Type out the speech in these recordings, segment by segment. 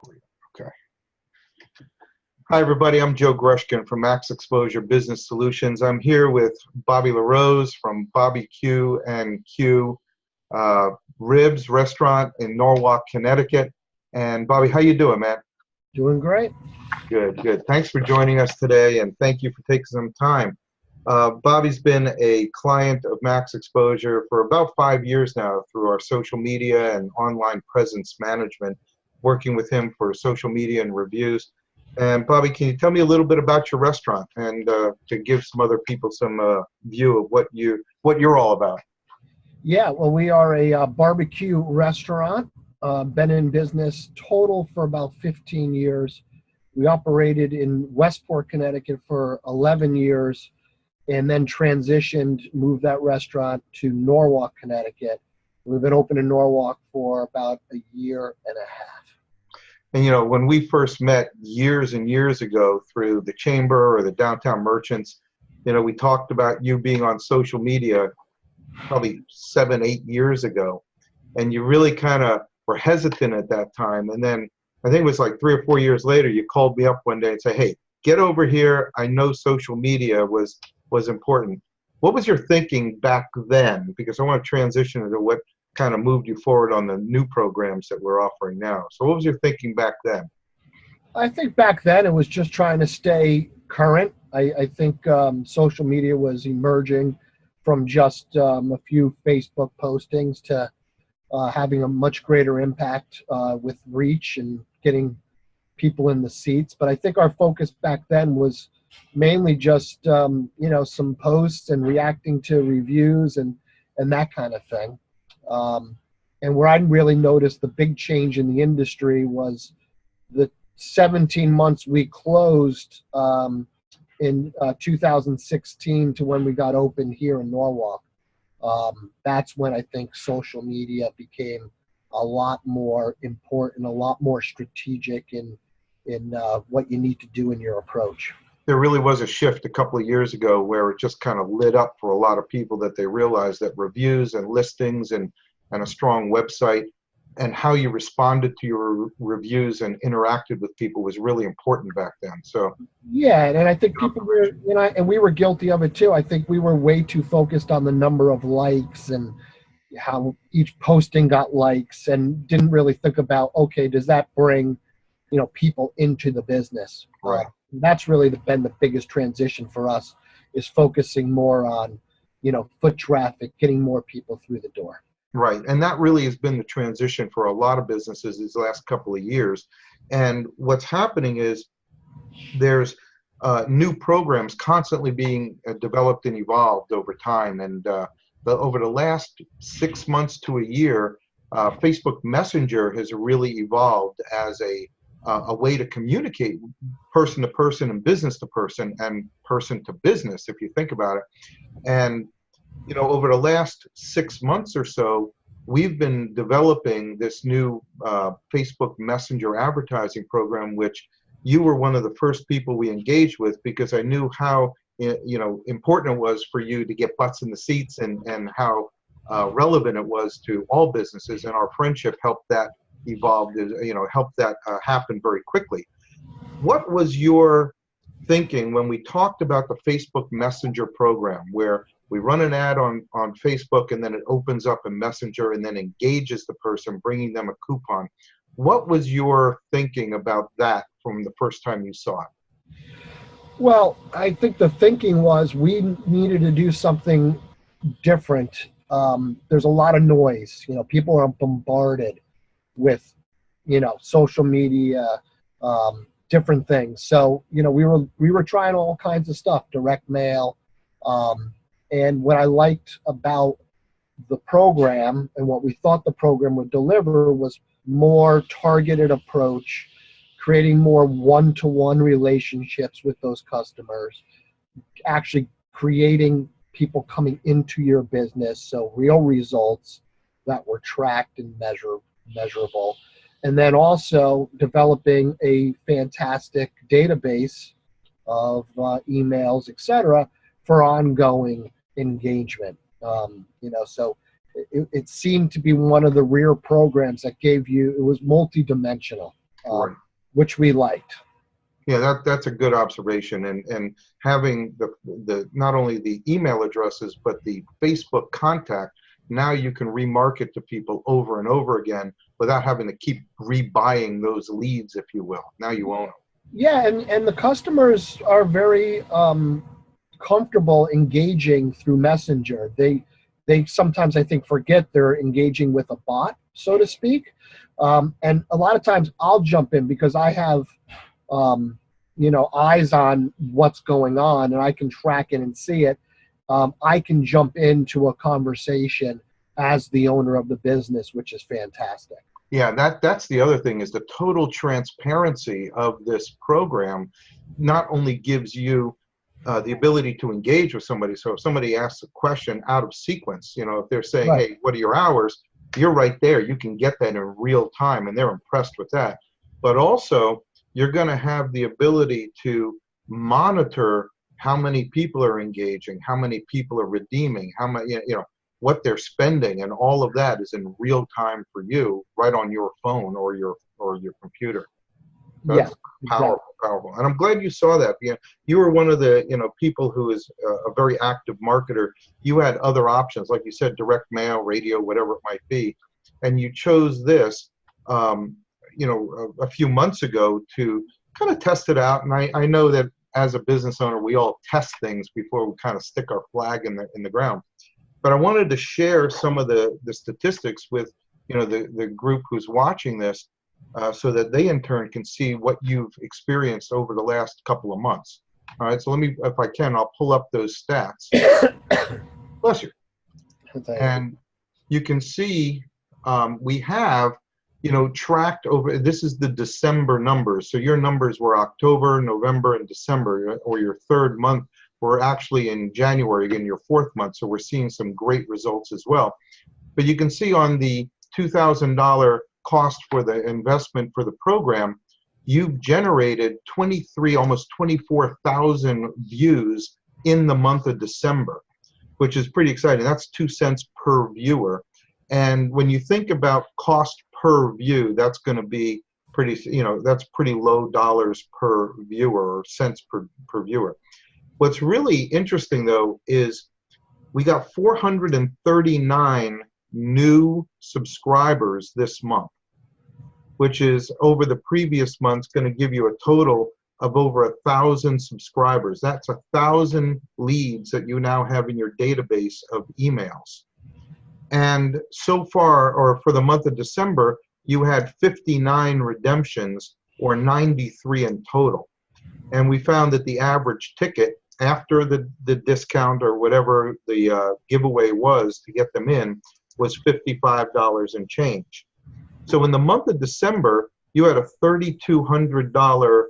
Okay. Hi, everybody. I'm Joe Grushkin from Max Exposure Business Solutions. I'm here with Bobby LaRose from Bobby Q and Q Ribs Restaurant in Norwalk, Connecticut. And Bobby, how you doing, man? Doing great. Good, good. Thanks for joining us today, and thank you for taking some time. Bobby's been a client of Max Exposure for about 5 years now through our social media and online presence management, working with him for social media and reviews. And Bobby, can you tell me a little bit about your restaurant and to give some other people some view of what you're all about? Yeah, well, we are a barbecue restaurant. Been in business total for about 15 years. We operated in Westport, Connecticut for 11 years and then moved that restaurant to Norwalk, Connecticut. We've been open in Norwalk for about a year and a half. And, you know, when we first met years and years ago through the Chamber or the Downtown Merchants, you know, we talked about you being on social media probably 7, 8 years ago. And you really kind of were hesitant at that time. And then I think it was like 3 or 4 years later, you called me up one day and said, hey, get over here. I know social media was important. What was your thinking back then? Because I want to transition into what kind of moved you forward on the new programs that we're offering now. So what was your thinking back then? I think back then it was just trying to stay current. I think social media was emerging from just a few Facebook postings to having a much greater impact with reach and getting people in the seats. But I think our focus back then was mainly just you know, some posts and reacting to reviews and that kind of thing. And where I really noticed the big change in the industry was the 17 months we closed in 2016 to when we got open here in Norwalk. That's when I think social media became a lot more important, a lot more strategic in what you need to do in your approach. There really was a shift a couple of years ago where it just kind of lit up for a lot of people, that they realized that reviews and listings and a strong website and how you responded to your reviews and interacted with people was really important back then. So yeah, and I think people were, you know, and we were guilty of it too. I think we were way too focused on the number of likes and how each posting got likes, and didn't really think about, okay, does that bring, you know, people into the business? Right. That's really been the biggest transition for us, is focusing more on, you know, foot traffic, getting more people through the door. Right, and that really has been the transition for a lot of businesses these last couple of years. And what's happening is there's new programs constantly being developed and evolved over time. And over the last 6 months to a year, Facebook Messenger has really evolved as a way to communicate person to person and business to person and person to business, if you think about it. And you know, over the last 6 months or so, we've been developing this new Facebook Messenger advertising program, which you were one of the first people we engaged with, because I knew how, you know, important it was for you to get butts in the seats, and how relevant it was to all businesses. And our friendship helped that evolve, you know, helped that happen very quickly. What was your thinking when we talked about the Facebook Messenger program, where we run an ad on Facebook and then it opens up a messenger and then engages the person, bringing them a coupon? What was your thinking about that from the first time you saw it? Well, I think the thinking was we needed to do something different. There's a lot of noise. You know, people are bombarded with, you know, social media, different things. So, you know, we were trying all kinds of stuff, direct mail. And what I liked about the program and what we thought the program would deliver was more targeted approach, creating more one-to-one relationships with those customers, actually creating people coming into your business, so real results that were tracked and measurable. And then also developing a fantastic database of emails, etc., for ongoing engagement. You know, so it seemed to be one of the rare programs that gave you, it was multidimensional. Right. which we liked. Yeah, that's a good observation, and having the not only the email addresses but the Facebook contact. Now you can remarket to people over and over again without having to keep rebuying those leads, if you will. Now you own them. Yeah, and the customers are very comfortable engaging through Messenger. They sometimes, I think, forget they're engaging with a bot, so to speak. And a lot of times I'll jump in because I have eyes on what's going on, and I can track it and see it. I can jump into a conversation as the owner of the business, which is fantastic. Yeah, that's the other thing is the total transparency of this program not only gives you the ability to engage with somebody. So if somebody asks a question out of sequence, if they're saying, Right. hey, what are your hours? You're right there. You can get that in real time, and they're impressed with that. But also, you're going to have the ability to monitor how many people are engaging, how many people are redeeming, how many, what they're spending, and all of that is in real time for you, right on your phone or your computer. So Yeah, that's exactly. powerful. And I'm glad you saw that. You were one of the people who is a very active marketer. You had other options, like you said, direct mail, radio, whatever it might be, and you chose this, a few months ago to kind of test it out. And I know that as a business owner, we all test things before we kind of stick our flag in the ground. But I wanted to share some of the statistics with the group who's watching this, so that they in turn can see what you've experienced over the last couple of months. All right, so let me, if I can, I'll pull up those stats. Bless you. And you can see we have tracked over. This is the December numbers. So your numbers were October, November, and December, or your third month. We're actually in January, again, your fourth month, so we're seeing some great results as well. But you can see on the $2,000 cost for the investment for the program, you've generated 23, almost 24,000 views in the month of December, which is pretty exciting. That's 2 cents per viewer. And when you think about cost per view, that's going to be pretty, that's pretty low dollars per viewer, or cents per viewer. What's really interesting, though, is we got 439 new subscribers this month, which is over the previous months going to give you a total of over 1,000 subscribers. That's 1,000 leads that you now have in your database of emails. And so far, or for the month of December, you had 59 redemptions, or 93 in total. And we found that the average ticket after the discount or whatever the giveaway was to get them in was $55 and change. So in the month of December, you had a $3,200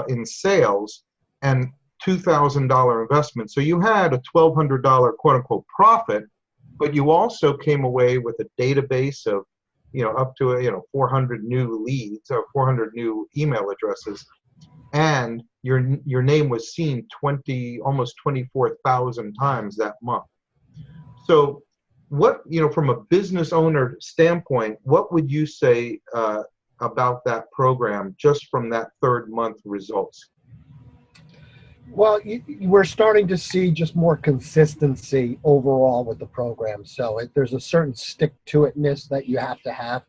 in sales and $2,000 investment. So you had a $1,200 quote unquote profit, but you also came away with a database of up to 400 new leads or 400 new email addresses. And your name was seen almost 24,000 times that month. So what, from a business owner standpoint, what would you say about that program just from that third month results? Well, we're starting to see just more consistency overall with the program. So there's a certain stick-to-itness that you have to have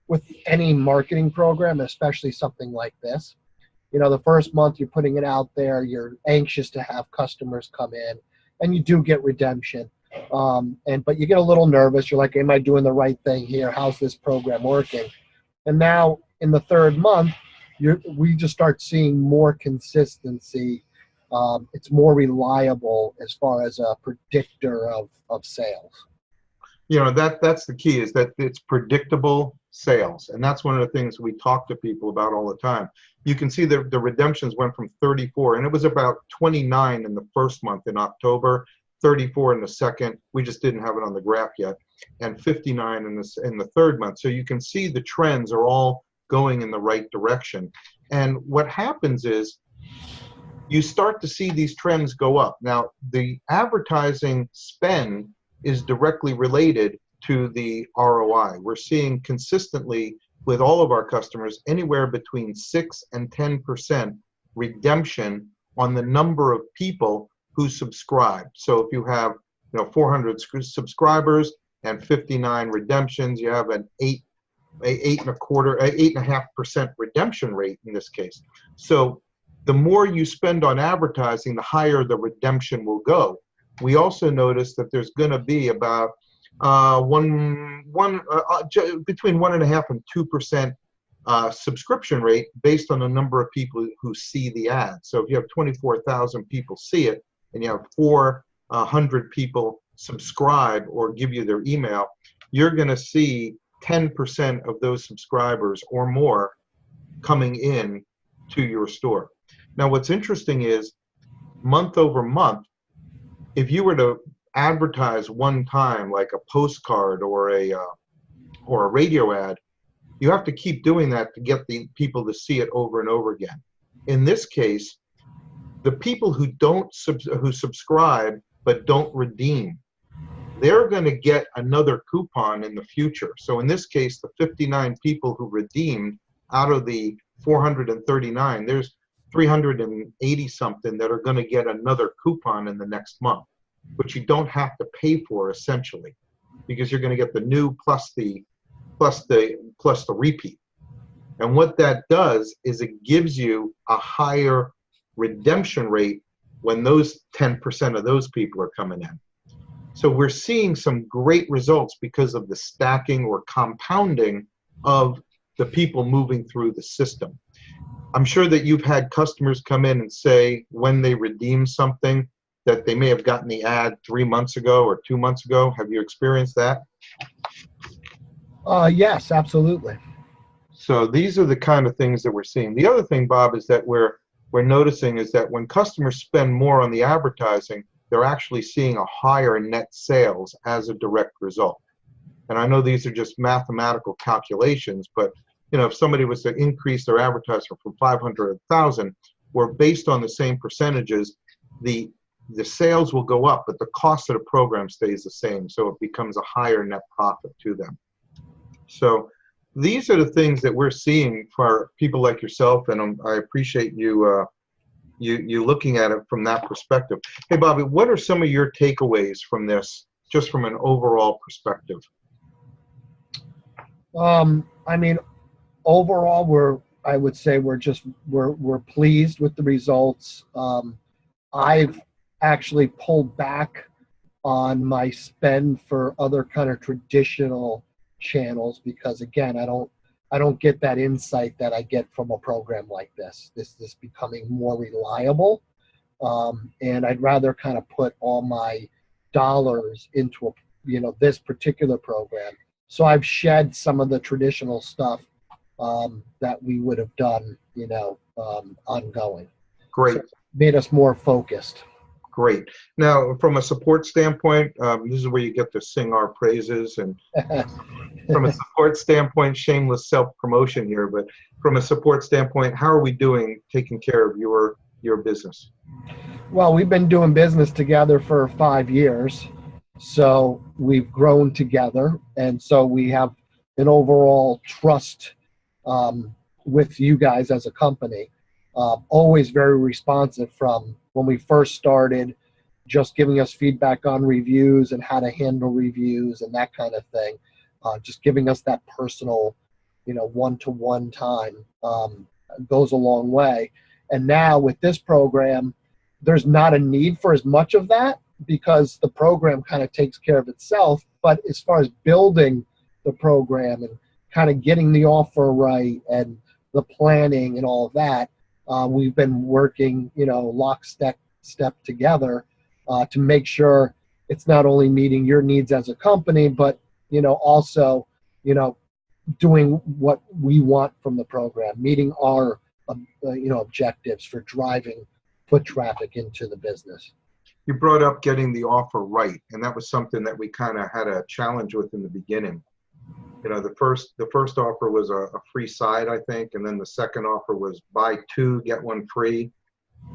with any marketing program, especially something like this. The first month you're putting it out there, you're anxious to have customers come in, and you do get redemption. But you get a little nervous. You're like, am I doing the right thing here? How's this program working? And now in the third month, we just start seeing more consistency. It's more reliable as far as a predictor of sales. That's the key, is that it's predictable sales. And that's one of the things we talk to people about all the time. You can see the redemptions went from 34, and it was about 29 in the first month in October, 34 in the second. We just didn't have it on the graph yet, and 59 in the third month. So you can see the trends are all going in the right direction. And what happens is you start to see these trends go up. Now, the advertising spend is directly related to the ROI. We're seeing consistently with all of our customers anywhere between 6 and 10% redemption on the number of people who subscribe. So if you have 400 subscribers and 59 redemptions, you have an 8.5% redemption rate in this case. So the more you spend on advertising, the higher the redemption will go. We also noticed that there's going to be about between 1.5% and 2% subscription rate based on the number of people who see the ad. So if you have 24,000 people see it and you have 400 people subscribe or give you their email, you're going to see 10% of those subscribers or more coming in to your store. Now, what's interesting is month over month, if you were to advertise one time, like a postcard or a radio ad, you have to keep doing that to get the people to see it over and over again. In this case, the people who subscribe but don't redeem, they're going to get another coupon in the future. So in this case, the 59 people who redeemed out of the 439, there's 380 something that are going to get another coupon in the next month, which you don't have to pay for essentially, because you're going to get the new plus the repeat. And what that does is it gives you a higher redemption rate when those 10% of those people are coming in. So we're seeing some great results because of the stacking or compounding of the people moving through the system. I'm sure that you've had customers come in and say when they redeem something that they may have gotten the ad 3 months ago or 2 months ago. Have you experienced that? Yes, absolutely. So these are the kind of things that we're seeing. The other thing, Bob, is that we're noticing is that when customers spend more on the advertising, they're actually seeing a higher net sales as a direct result. And I know these are just mathematical calculations, but if somebody was to increase their advertising from 500 to 1,000, or based on the same percentages, the sales will go up, but the cost of the program stays the same. So it becomes a higher net profit to them. So these are the things that we're seeing for people like yourself, and I appreciate you looking at it from that perspective. Hey, Bobby, what are some of your takeaways from this, just from an overall perspective? I mean, overall, I would say we're pleased with the results. I've actually pulled back on my spend for other kind of traditional channels because, again, I don't get that insight that I get from a program like this. This becoming more reliable, and I'd rather kind of put all my dollars into this particular program. So I've shed some of the traditional stuff that we would have done, ongoing. Great. So it made us more focused. Great. Now, from a support standpoint, this is where you get to sing our praises. And from a support standpoint, shameless self-promotion here, but from a support standpoint, how are we doing taking care of your business? Well, we've been doing business together for 5 years, so we've grown together, and so we have an overall trust with you guys as a company. Always very responsive from when we first started, just giving us feedback on reviews and how to handle reviews and that kind of thing. Just giving us that personal, one-to-one time goes a long way. And now with this program, there's not a need for as much of that because the program kind of takes care of itself. But as far as building the program and kind of getting the offer right and the planning and all of that, we've been working, lockstep together to make sure it's not only meeting your needs as a company, but, also, doing what we want from the program, meeting our, objectives for driving foot traffic into the business. You brought up getting the offer right, and that was something that we kind of had a challenge with in the beginning. The first offer was a free side, I think, and then the second offer was buy 2, get 1 free,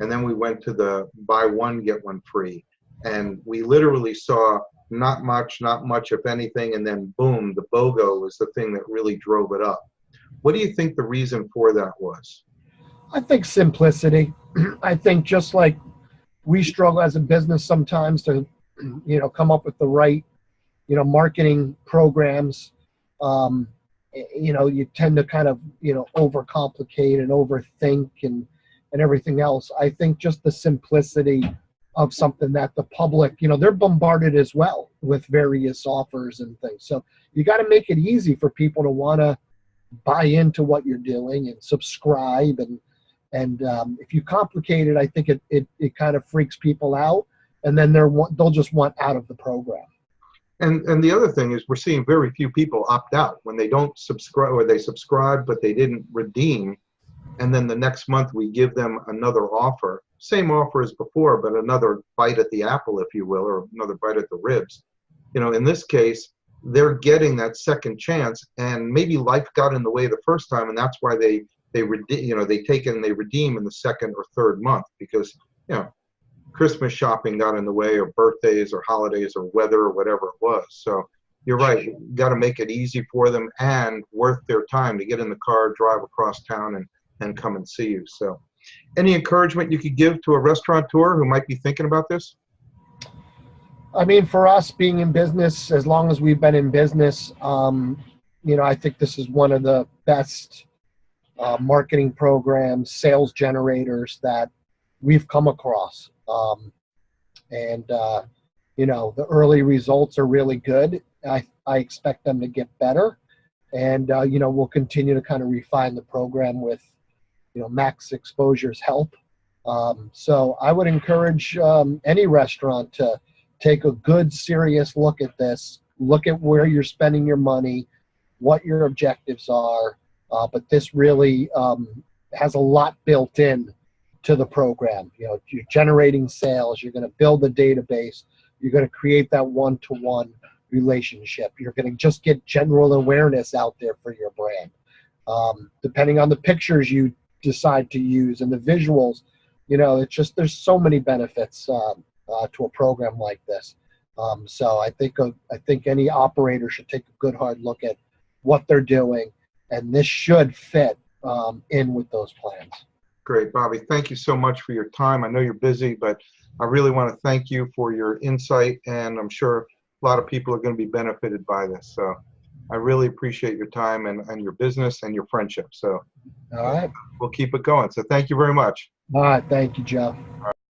and then we went to the buy 1, get 1 free, and we literally saw not much, if anything, and then boom, the BOGO was the thing that really drove it up. What do you think the reason for that was? I think simplicity. I think just like we struggle as a business sometimes to, come up with the right, marketing programs. Um, you tend to kind of, overcomplicate and overthink and everything else. I think just the simplicity of something that the public, they're bombarded as well with various offers and things. So you got to make it easy for people to want to buy into what you're doing and subscribe. And if you complicate it, I think it kind of freaks people out, and then they'll just want out of the program. And the other thing is we're seeing very few people opt out when they don't subscribe, or they subscribe but they didn't redeem, and then the next month we give them another offer, same offer as before, but another bite at the apple, if you will, or another bite at the ribs. In this case, they're getting that second chance, and maybe life got in the way the first time, and that's why they take it and they redeem in the second or third month, because Christmas shopping got in the way, or birthdays or holidays or weather or whatever it was. So you're right, you got to make it easy for them and worth their time to get in the car, drive across town, and come and see you. So any encouragement you could give to a restaurateur who might be thinking about this? I mean, for us being in business, as long as we've been in business, I think this is one of the best marketing programs, sales generators that we've come across. The early results are really good. I expect them to get better. And, we'll continue to kind of refine the program with, Max Exposure's help. So I would encourage any restaurant to take a good, serious look at this, look at where you're spending your money, what your objectives are. But this really has a lot built in to the program. You're generating sales, you're going to build a database, you're going to create that one-to-one relationship. You're going to just get general awareness out there for your brand. Depending on the pictures you decide to use and the visuals, it's just, there's so many benefits to a program like this. So I think any operator should take a good hard look at what they're doing, and this should fit in with those plans. Great, Bobby. Thank you so much for your time. I know you're busy, but I really want to thank you for your insight, and I'm sure a lot of people are going to be benefited by this. So I really appreciate your time and your business and your friendship. So all right, we'll keep it going. So thank you very much. All right. Thank you, Joe.